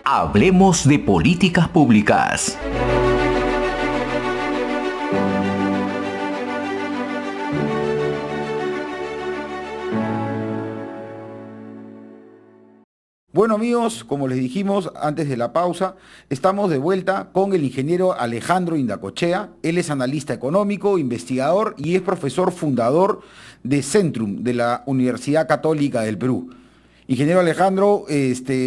Hablemos de políticas públicas. Bueno amigos, como les dijimos antes de la pausa, estamos de vuelta con el ingeniero Alejandro Indacochea. Él es analista económico, investigador y es profesor fundador de Centrum de la Universidad Católica del Perú. Ingeniero Alejandro,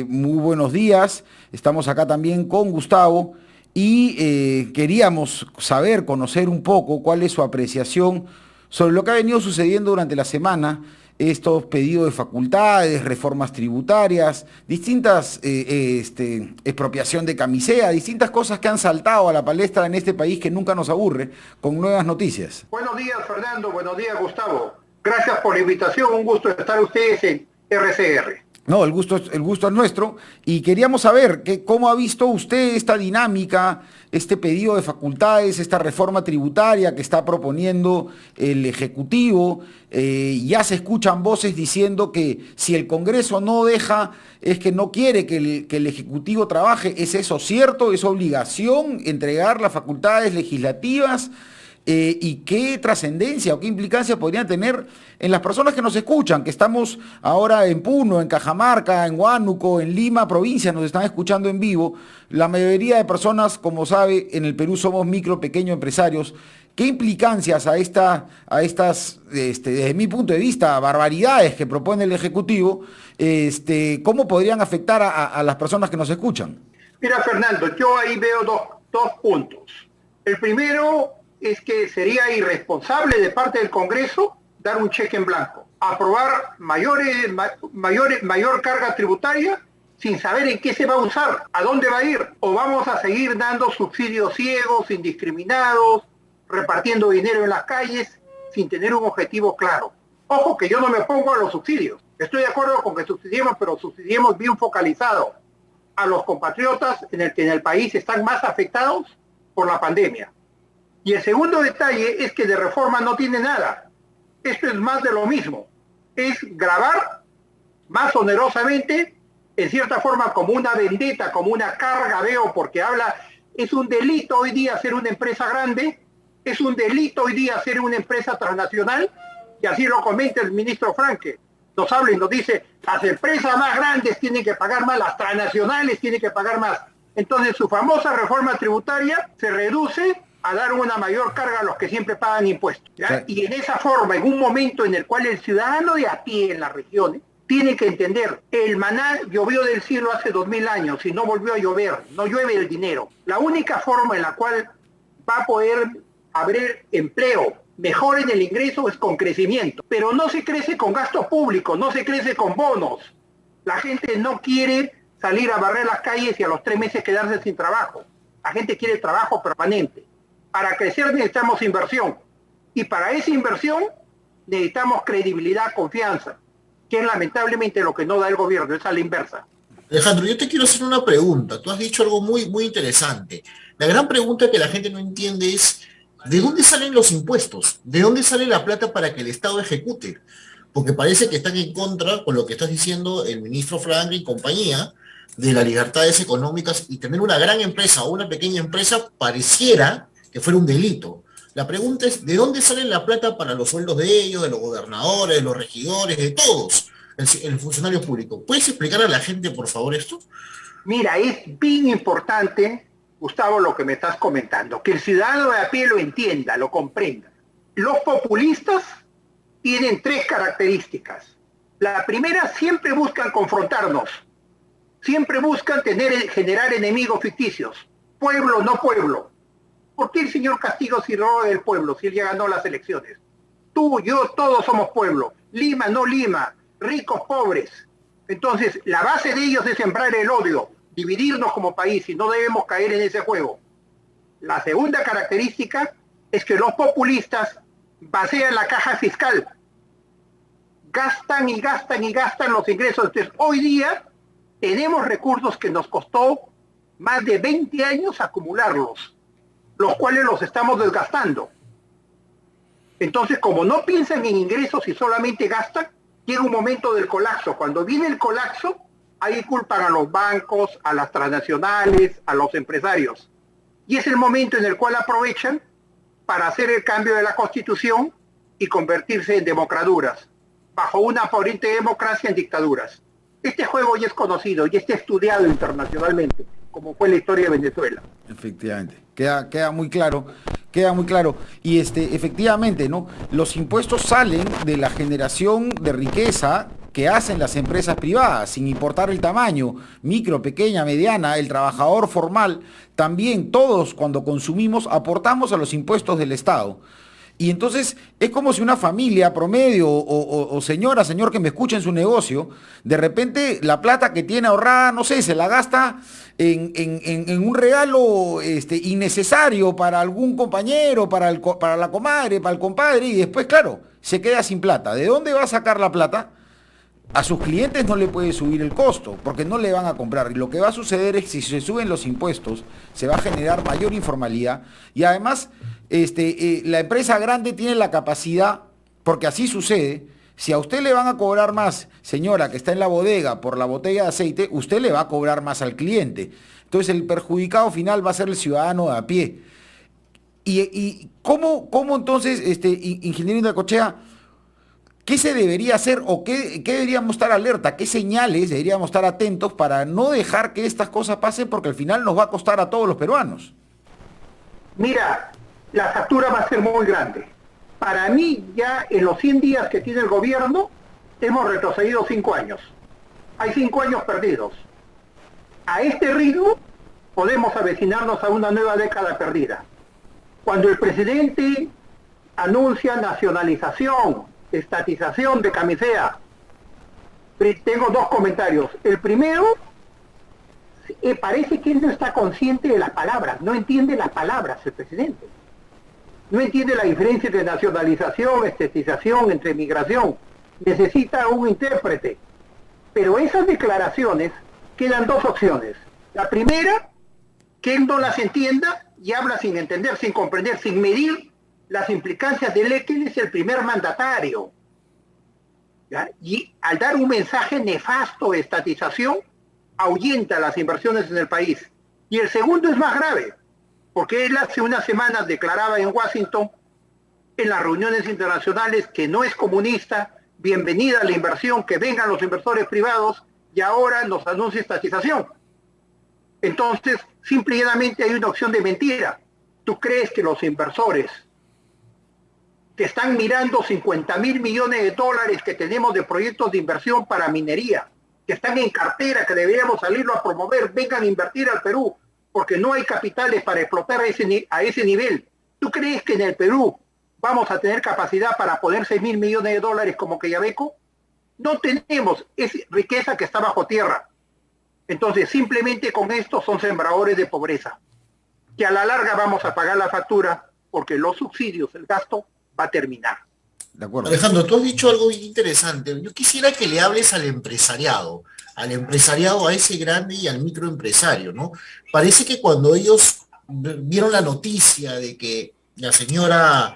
muy buenos días. Estamos acá también con Gustavo y queríamos saber, conocer un poco cuál es su apreciación sobre lo que ha venido sucediendo durante la semana, estos pedidos de facultades, reformas tributarias, distintas expropiación de camisea, distintas cosas que han saltado a la palestra en este país que nunca nos aburre, con nuevas noticias. Buenos días, Fernando. Buenos días, Gustavo. Gracias por la invitación. Un gusto estar ustedes en RCR. No, el gusto es nuestro y queríamos saber cómo ha visto usted esta dinámica, este pedido de facultades, esta reforma tributaria que está proponiendo el Ejecutivo. Ya se escuchan voces diciendo que si el Congreso no deja, es que no quiere que el Ejecutivo trabaje. ¿Es eso cierto? ¿Es obligación entregar las facultades legislativas? ¿Y qué trascendencia o qué implicancia podrían tener en las personas que nos escuchan, que estamos ahora en Puno, en Cajamarca, en Huánuco, en Lima, provincia, nos están escuchando en vivo? La mayoría de personas, como sabe, en el Perú somos micro, pequeños empresarios. ¿Qué implicancias a estas, desde mi punto de vista, barbaridades que propone el Ejecutivo, cómo podrían afectar a las personas que nos escuchan? Mira, Fernando, yo ahí veo dos puntos. El primero es que sería irresponsable de parte del Congreso dar un cheque en blanco, aprobar mayor carga tributaria sin saber en qué se va a usar, a dónde va a ir, o vamos a seguir dando subsidios ciegos, indiscriminados, repartiendo dinero en las calles sin tener un objetivo claro. Ojo que yo no me opongo a los subsidios, estoy de acuerdo con que subsidiemos, pero subsidiemos bien focalizado a los compatriotas en el país están más afectados por la pandemia. Y el segundo detalle es que de reforma no tiene nada. Esto es más de lo mismo. Es gravar más onerosamente, en cierta forma como una vendetta, como una carga, veo, porque es un delito hoy día ser una empresa grande, es un delito hoy día ser una empresa transnacional, y así lo comenta el ministro Franke. Nos habla y nos dice, las empresas más grandes tienen que pagar más, las transnacionales tienen que pagar más. Entonces su famosa reforma tributaria se reduce a dar una mayor carga a los que siempre pagan impuestos, ¿ya? Y en esa forma, en un momento en el cual el ciudadano de a pie en las regiones tiene que entender, el maná llovió del cielo hace 2000 años y no volvió a llover, no llueve el dinero. La única forma en la cual va a poder haber empleo, mejor en el ingreso, es con crecimiento. Pero no se crece con gastos públicos, no se crece con bonos. La gente no quiere salir a barrer las calles y a los 3 meses quedarse sin trabajo. La gente quiere trabajo permanente. Para crecer necesitamos inversión y para esa inversión necesitamos credibilidad, confianza, que es lamentablemente lo que no da el gobierno, es a la inversa. Alejandro, yo te quiero hacer una pregunta. Tú has dicho algo muy, muy interesante. La gran pregunta que la gente no entiende es ¿de dónde salen los impuestos? ¿De dónde sale la plata para que el Estado ejecute? Porque parece que están en contra con lo que estás diciendo el ministro Frank y compañía de las libertades económicas, y tener una gran empresa o una pequeña empresa pareciera que fuera un delito. La pregunta es, ¿de dónde sale la plata para los sueldos de ellos, de los gobernadores, de los regidores, de todos, el funcionario público? ¿Puedes explicar a la gente, por favor, esto? Mira, es bien importante, Gustavo, lo que me estás comentando, que el ciudadano de a pie lo entienda, lo comprenda. Los populistas tienen 3 características. La primera, siempre buscan confrontarnos, siempre buscan generar enemigos ficticios, pueblo, no pueblo. ¿Por qué el señor Castillo si roba del pueblo, si él ya ganó las elecciones? Tú, yo, todos somos pueblo. Lima, no Lima. Ricos, pobres. Entonces, la base de ellos es sembrar el odio, dividirnos como país, y no debemos caer en ese juego. La segunda característica es que los populistas vacían la caja fiscal. Gastan y gastan y gastan los ingresos. Entonces, hoy día tenemos recursos que nos costó más de 20 años acumularlos, los cuales los estamos desgastando. Entonces, como no piensan en ingresos y solamente gastan, llega un momento del colapso. Cuando viene el colapso, Ahí culpan a los bancos, a las transnacionales, a los empresarios. Y es el momento en el cual aprovechan para hacer el cambio de la Constitución y convertirse en democraduras, bajo una aparente democracia en dictaduras. Este juego ya es conocido, ya está estudiado internacionalmente, como fue la historia de Venezuela. Efectivamente, queda muy claro, queda muy claro. Y efectivamente, ¿no? Los impuestos salen de la generación de riqueza que hacen las empresas privadas, sin importar el tamaño, micro, pequeña, mediana, el trabajador formal, también todos cuando consumimos aportamos a los impuestos del Estado. Y entonces es como si una familia promedio o señora, señor que me escucha en su negocio, de repente la plata que tiene ahorrada, no sé, se la gasta en un regalo innecesario para algún compañero, para la comadre, para el compadre, y después, claro, se queda sin plata. ¿De dónde va a sacar la plata? A sus clientes no le puede subir el costo, porque no le van a comprar. Y lo que va a suceder es que si se suben los impuestos, se va a generar mayor informalidad. Y además, la empresa grande tiene la capacidad, porque así sucede, si a usted le van a cobrar más, señora, que está en la bodega por la botella de aceite, usted le va a cobrar más al cliente. Entonces el perjudicado final va a ser el ciudadano de a pie. ¿Y cómo entonces, ingeniero Necochea, qué se debería hacer o qué deberíamos estar alerta, qué señales deberíamos estar atentos para no dejar que estas cosas pasen, porque al final nos va a costar a todos los peruanos? Mira, la factura va a ser muy grande. Para mí, ya en los 100 días que tiene el gobierno, hemos retrocedido 5 años. Hay 5 años perdidos. A este ritmo, podemos avecinarnos a una nueva década perdida. Cuando el presidente anuncia nacionalización, estatización de Camisea, tengo 2 comentarios. El primero, parece que él no está consciente de las palabras, no entiende las palabras el presidente. No entiende la diferencia entre nacionalización, estatización, entre migración. Necesita un intérprete. Pero esas declaraciones quedan 2 opciones. La primera, que él no las entienda y habla sin entender, sin comprender, sin medir las implicancias de él, que él es el primer mandatario. ¿Ya? Y al dar un mensaje nefasto de estatización, ahuyenta las inversiones en el país. Y el segundo es más grave, porque él hace unas semanas declaraba en Washington, en las reuniones internacionales, que no es comunista, bienvenida a la inversión, que vengan los inversores privados, y ahora nos anuncia estatización. Entonces, simple y llanamente hay una opción de mentira. ¿Tú crees que los inversores que están mirando 50.000 millones de dólares que tenemos de proyectos de inversión para minería, que están en cartera, que deberíamos salirlo a promover, vengan a invertir al Perú, porque no hay capitales para explotar a ese nivel? ¿Tú crees que en el Perú vamos a tener capacidad para poner 6.000 millones de dólares como Quellaveco? No tenemos, es riqueza que está bajo tierra. Entonces, simplemente con esto son sembradores de pobreza, que a la larga vamos a pagar la factura, porque los subsidios, el gasto, va a terminar. De acuerdo. Alejandro, tú has dicho algo bien interesante. Yo quisiera que le hables al empresariado, a ese grande y al microempresario, ¿no? Parece que cuando ellos vieron la noticia de que la señora,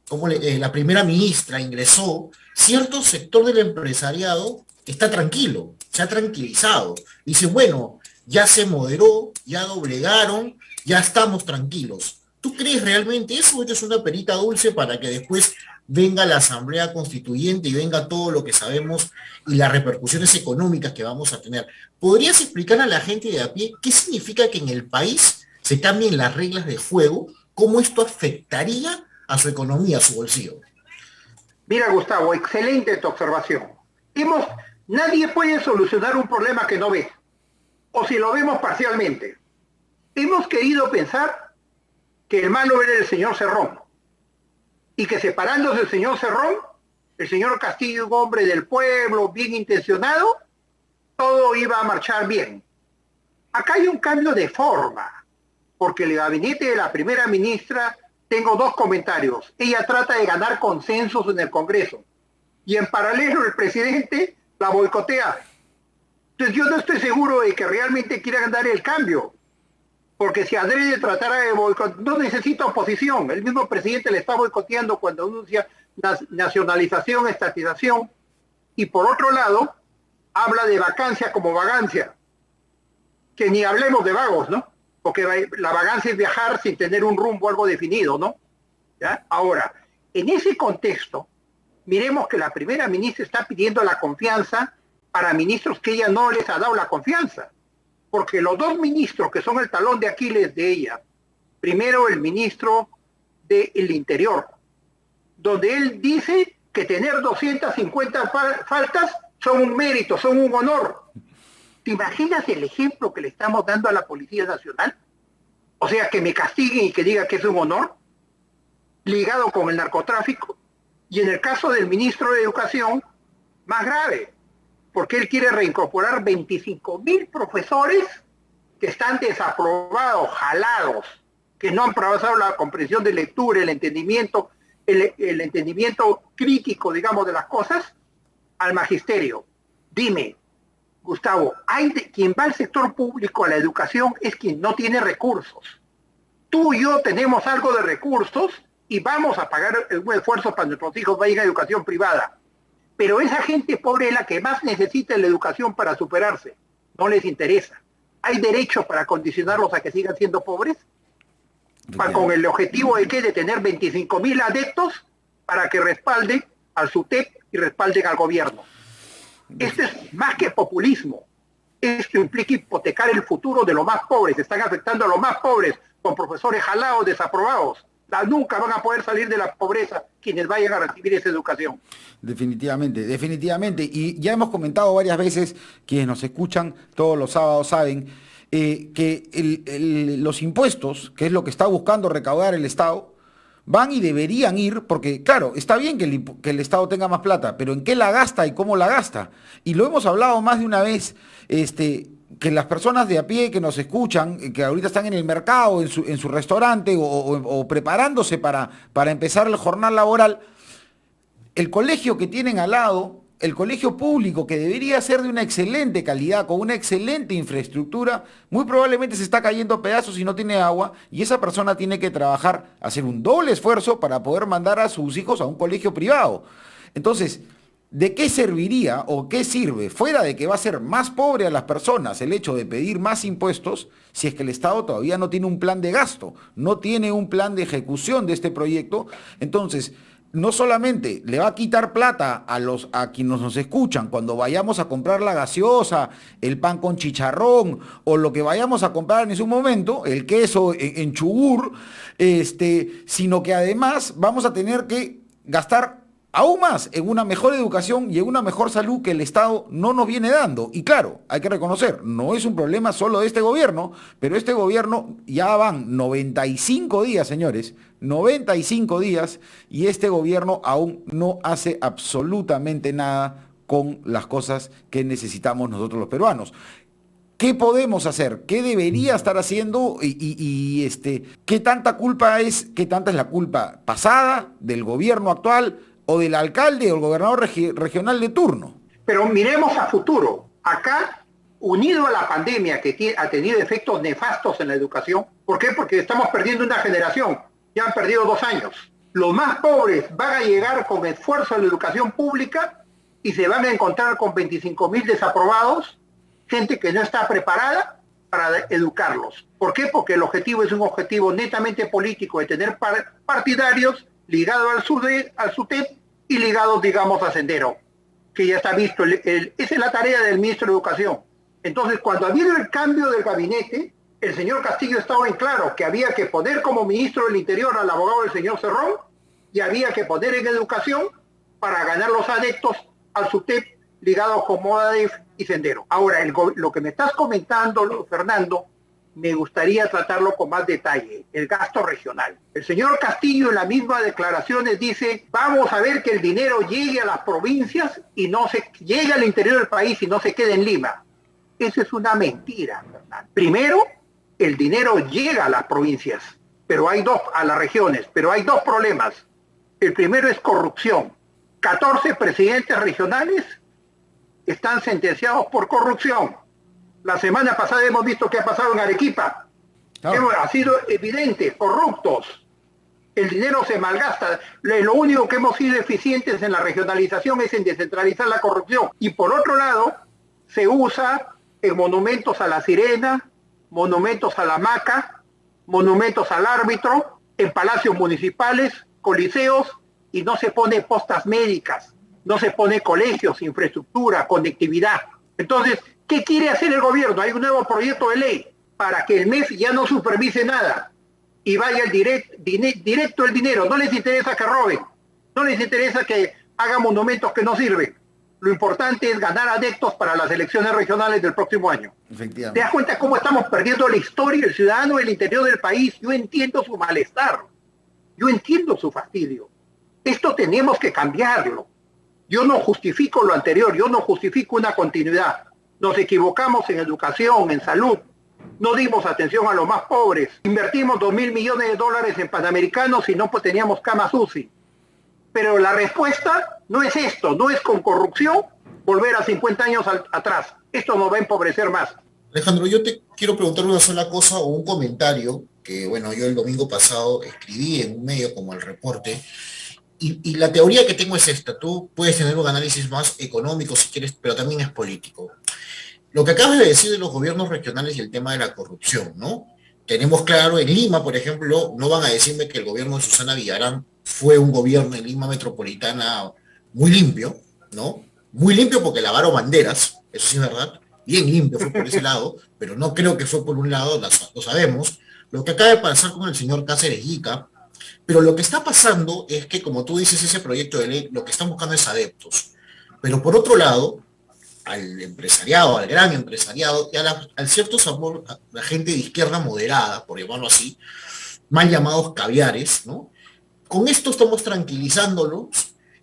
la primera ministra ingresó, cierto sector del empresariado está tranquilo, se ha tranquilizado. Dice, bueno, ya se moderó, ya doblegaron, ya estamos tranquilos. ¿Tú crees realmente eso? ¿Esto es una perita dulce para que después venga la Asamblea Constituyente y venga todo lo que sabemos y las repercusiones económicas que vamos a tener? ¿Podrías explicar a la gente de a pie qué significa que en el país se cambien las reglas de juego? ¿Cómo esto afectaría a su economía, a su bolsillo? Mira, Gustavo, excelente tu observación. Nadie puede solucionar un problema que no ve, o si lo vemos parcialmente. Hemos querido pensar que el malo era el señor Cerrón, y que separándose del señor Cerrón, el señor Castillo, un hombre del pueblo, bien intencionado, todo iba a marchar bien. Acá hay un cambio de forma, porque el gabinete de la primera ministra, tengo 2 comentarios. Ella trata de ganar consensos en el Congreso, y en paralelo el presidente la boicotea. Entonces yo no estoy seguro de que realmente quieran dar el cambio, porque si adrede tratara de boicotear, no necesita oposición. El mismo presidente le está boicoteando cuando anuncia nacionalización, estatización. Y por otro lado, habla de vacancia como vagancia, que ni hablemos de vagos, ¿no? Porque la vagancia es viajar sin tener un rumbo algo definido, ¿no? ¿Ya? Ahora, en ese contexto, miremos que la primera ministra está pidiendo la confianza para ministros que ella no les ha dado la confianza, porque los dos ministros que son el talón de Aquiles de ella, primero el ministro del Interior, donde él dice que tener 250 faltas son un mérito, son un honor. ¿Te imaginas el ejemplo que le estamos dando a la Policía Nacional? O sea, que me castiguen y que diga que es un honor, ligado con el narcotráfico. Y en el caso del ministro de Educación, más grave, porque él quiere reincorporar 25.000 profesores que están desaprobados, jalados, que no han pasado la comprensión de lectura, el entendimiento crítico, digamos, de las cosas, al magisterio. Dime, Gustavo, quien va al sector público a la educación es quien no tiene recursos. Tú y yo tenemos algo de recursos y vamos a pagar un esfuerzo para que nuestros hijos vayan a educación privada. Pero esa gente pobre es la que más necesita la educación para superarse. No les interesa. ¿Hay derecho para condicionarlos a que sigan siendo pobres? Con el objetivo de que de tener 25.000 adeptos para que respalden al SUTEP y respalden al gobierno. Esto es más que populismo. Esto implica hipotecar el futuro de los más pobres. Están afectando a los más pobres con profesores jalados, desaprobados. Nunca van a poder salir de la pobreza quienes vayan a recibir esa educación. Definitivamente, definitivamente. Y ya hemos comentado varias veces, quienes nos escuchan todos los sábados saben, que los impuestos, que es lo que está buscando recaudar el Estado, van y deberían ir, porque claro, está bien que el Estado tenga más plata, pero ¿en qué la gasta y cómo la gasta? Y lo hemos hablado más de una vez, que las personas de a pie que nos escuchan, que ahorita están en el mercado, en su restaurante o preparándose para empezar la jornada laboral, el colegio que tienen al lado, el colegio público, que debería ser de una excelente calidad, con una excelente infraestructura, muy probablemente se está cayendo a pedazos y no tiene agua, y esa persona tiene que trabajar, hacer un doble esfuerzo para poder mandar a sus hijos a un colegio privado. Entonces, ¿de qué serviría o qué sirve, fuera de que va a ser más pobre a las personas el hecho de pedir más impuestos, si es que el Estado todavía no tiene un plan de gasto, no tiene un plan de ejecución de este proyecto? Entonces, no solamente le va a quitar plata a quienes nos escuchan cuando vayamos a comprar la gaseosa, el pan con chicharrón o lo que vayamos a comprar en su momento, el queso en Chubur, sino que además vamos a tener que gastar aún más en una mejor educación y en una mejor salud que el Estado no nos viene dando. Y claro, hay que reconocer, no es un problema solo de este gobierno, pero este gobierno ya van 95 días, señores, 95 días, y este gobierno aún no hace absolutamente nada con las cosas que necesitamos nosotros los peruanos. ¿Qué podemos hacer? ¿Qué debería estar haciendo? ¿Qué tanta es la culpa pasada del gobierno actual o del alcalde o el gobernador regional de turno? Pero miremos a futuro. Acá, unido a la pandemia que ha tenido efectos nefastos en la educación, ¿por qué? Porque estamos perdiendo una generación. Ya han perdido 2 años. Los más pobres van a llegar con esfuerzo a la educación pública y se van a encontrar con 25.000 desaprobados, gente que no está preparada para educarlos. ¿Por qué? Porque el objetivo es un objetivo netamente político, de tener partidarios ligados al SUTEP y ligados, digamos, a Sendero, que ya está visto. Esa es la tarea del ministro de Educación. Entonces, cuando ha habido el cambio del gabinete, el señor Castillo estaba en claro que había que poner como ministro del Interior al abogado del señor Cerrón y había que poner en educación para ganar los adeptos al SUTEP ligados con Modadef y Sendero. Ahora, lo que me estás comentando, Fernando, me gustaría tratarlo con más detalle, el gasto regional. El señor Castillo en las mismas declaraciones dice, vamos a ver que el dinero llegue a las provincias y no se llegue al interior del país y no se quede en Lima. Eso es una mentira, Fernando. Primero, el dinero llega a las provincias, a las regiones, pero hay 2 problemas. El primero es corrupción. 14 presidentes regionales están sentenciados por corrupción. La semana pasada hemos visto qué ha pasado en Arequipa. Ha sido evidente, corruptos. El dinero se malgasta. Lo único que hemos sido eficientes en la regionalización es en descentralizar la corrupción. Y por otro lado, se usa en monumentos a la sirena, monumentos a la hamaca, monumentos al árbitro, en palacios municipales, coliseos, y no se pone postas médicas, no se pone colegios, infraestructura, conectividad. Entonces, ¿qué quiere hacer el gobierno? Hay un nuevo proyecto de ley para que el MEF ya no supervise nada y vaya directo el dinero. No les interesa que roben, no les interesa que hagan monumentos que no sirven. Lo importante es ganar adeptos para las elecciones regionales del próximo año. Efectivamente. ¿Te das cuenta cómo estamos perdiendo la historia del ciudadano del interior del país? Yo entiendo su malestar, yo entiendo su fastidio. Esto tenemos que cambiarlo. Yo no justifico lo anterior, yo no justifico una continuidad. Nos equivocamos en educación, en salud, no dimos atención a los más pobres, invertimos 2.000 millones de dólares en Panamericanos y no pues, teníamos camas UCI. Pero la respuesta no es esto, no es con corrupción volver a 50 años atrás. Esto nos va a empobrecer más. Alejandro, yo te quiero preguntar una sola cosa o un comentario que, bueno, yo el domingo pasado escribí en un medio como El Reporte, y la teoría que tengo es esta. Tú puedes tener un análisis más económico si quieres, pero también es político. Lo que acabas de decir de los gobiernos regionales y el tema de la corrupción, ¿no? Tenemos claro, en Lima, por ejemplo, no van a decirme que el gobierno de Susana Villarán fue un gobierno en Lima metropolitana muy limpio, ¿no? Muy limpio porque lavaron banderas, eso sí es verdad, bien limpio fue por ese lado, pero no creo que fue por un lado, lo sabemos. Lo que acaba de pasar con el señor Cáceres Yica, pero lo que está pasando es que, como tú dices, ese proyecto de ley, lo que están buscando es adeptos. Pero por otro lado, al empresariado, al gran empresariado, y al cierto sabor, a la gente de izquierda moderada, por llamarlo así, mal llamados caviares, ¿no? Con esto estamos tranquilizándolos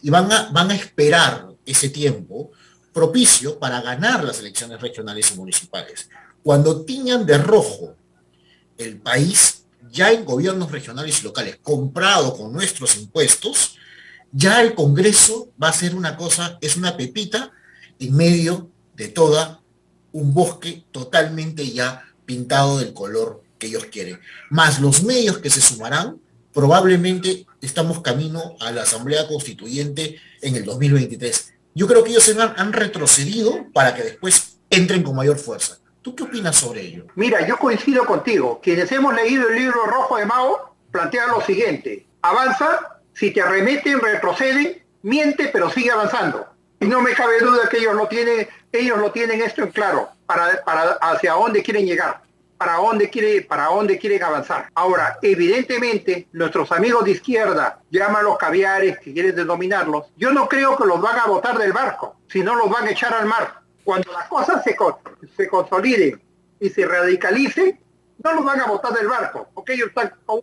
y van a esperar ese tiempo propicio para ganar las elecciones regionales y municipales. Cuando tiñan de rojo el país, ya en gobiernos regionales y locales, comprado con nuestros impuestos, ya el Congreso va a ser una cosa, es una pepita en medio de toda un bosque totalmente ya pintado del color que ellos quieren. Más los medios que se sumarán, probablemente estamos camino a la Asamblea Constituyente en el 2023. Yo creo que ellos han retrocedido para que después entren con mayor fuerza. ¿Tú qué opinas sobre ello? Mira, yo coincido contigo. Quienes hemos leído el libro rojo de Mao plantean lo siguiente: avanza, si te arremeten, retroceden, miente, pero sigue avanzando. Y no me cabe duda que ellos lo tienen esto en claro, para hacia dónde quieren llegar, para dónde quieren avanzar. Ahora, evidentemente, nuestros amigos de izquierda, llámalos caviares, que quieren denominarlos, yo no creo que los van a botar del barco, sino los van a echar al mar. Cuando las cosas se consoliden y se radicalicen, no los van a botar del barco, porque ellos están con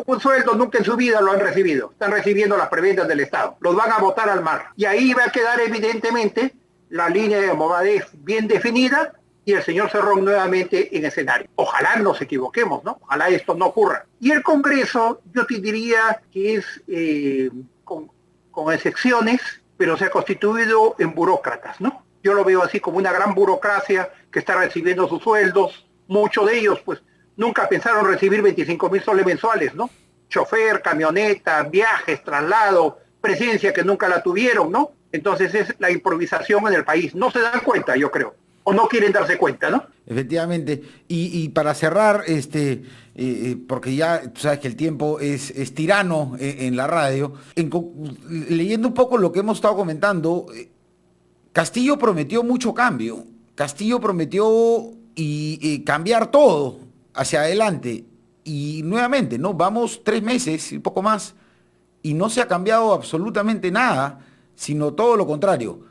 un sueldo, nunca en su vida lo han recibido. Están recibiendo las prebendas del Estado. Los van a botar al mar. Y ahí va a quedar evidentemente la línea de Movadez bien definida y el señor Cerrón nuevamente en escenario. Ojalá nos equivoquemos, ¿no? Ojalá esto no ocurra. Y el Congreso, yo te diría que es con excepciones, pero se ha constituido en burócratas, ¿no? Yo lo veo así como una gran burocracia que está recibiendo sus sueldos. Muchos de ellos, pues, nunca pensaron recibir 25.000 soles mensuales, ¿no? Chofer, camioneta, viajes, traslado, presencia que nunca la tuvieron, ¿no? Entonces es la improvisación en el país. No se dan cuenta, yo creo. O no quieren darse cuenta, ¿no? Efectivamente. Y para cerrar, porque ya tú sabes que el tiempo es tirano en la radio, leyendo un poco lo que hemos estado comentando, Castillo prometió mucho cambio. Castillo prometió y cambiar todo hacia adelante. Y nuevamente, ¿no? Vamos 3 meses y un poco más y no se ha cambiado absolutamente nada, sino todo lo contrario.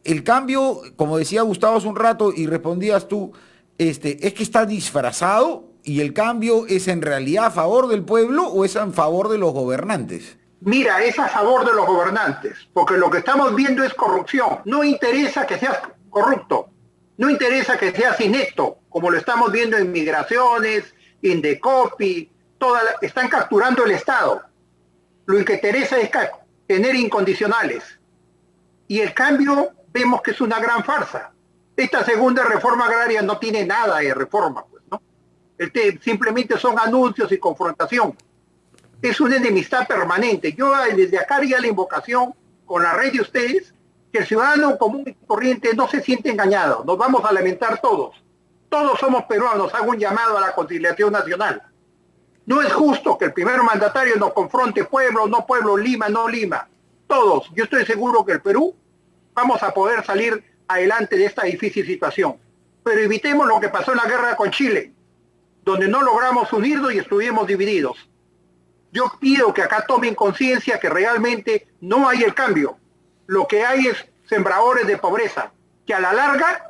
El cambio, como decía Gustavo hace un rato y respondías tú, es que está disfrazado y el cambio es en realidad a favor del pueblo o es en favor de los gobernantes. Mira, es a favor de los gobernantes, porque lo que estamos viendo es corrupción. No interesa que seas corrupto, no interesa que seas inepto, como lo estamos viendo en migraciones, Indecopi, están capturando el Estado. Lo que interesa es tener incondicionales. Y el cambio vemos que es una gran farsa. Esta segunda reforma agraria no tiene nada de reforma, pues, ¿no? Simplemente son anuncios y confrontación. Es una enemistad permanente. Yo desde acá haría la invocación con la red de ustedes que el ciudadano común y corriente no se siente engañado. Nos vamos a lamentar todos. Todos somos peruanos, hago un llamado a la conciliación nacional. No es justo que el primer mandatario nos confronte pueblo, no pueblo, Lima, no Lima. Todos, yo estoy seguro que el Perú vamos a poder salir adelante de esta difícil situación. Pero evitemos lo que pasó en la guerra con Chile, donde no logramos unirnos y estuvimos divididos. Yo pido que acá tomen conciencia que realmente no hay el cambio. Lo que hay es sembradores de pobreza, que a la larga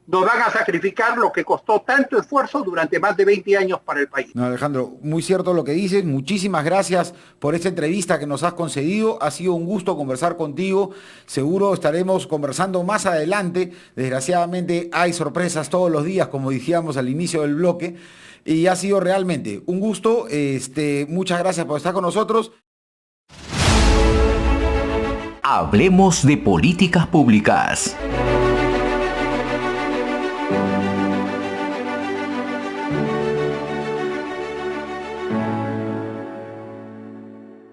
nos van a sacrificar lo que costó tanto esfuerzo durante más de 20 años para el país. No, Alejandro, muy cierto lo que dices. Muchísimas gracias por esta entrevista que nos has concedido. Ha sido un gusto conversar contigo. Seguro estaremos conversando más adelante. Desgraciadamente hay sorpresas todos los días, como decíamos al inicio del bloque. Y ha sido realmente un gusto. Muchas gracias por estar con nosotros. Hablemos de políticas públicas.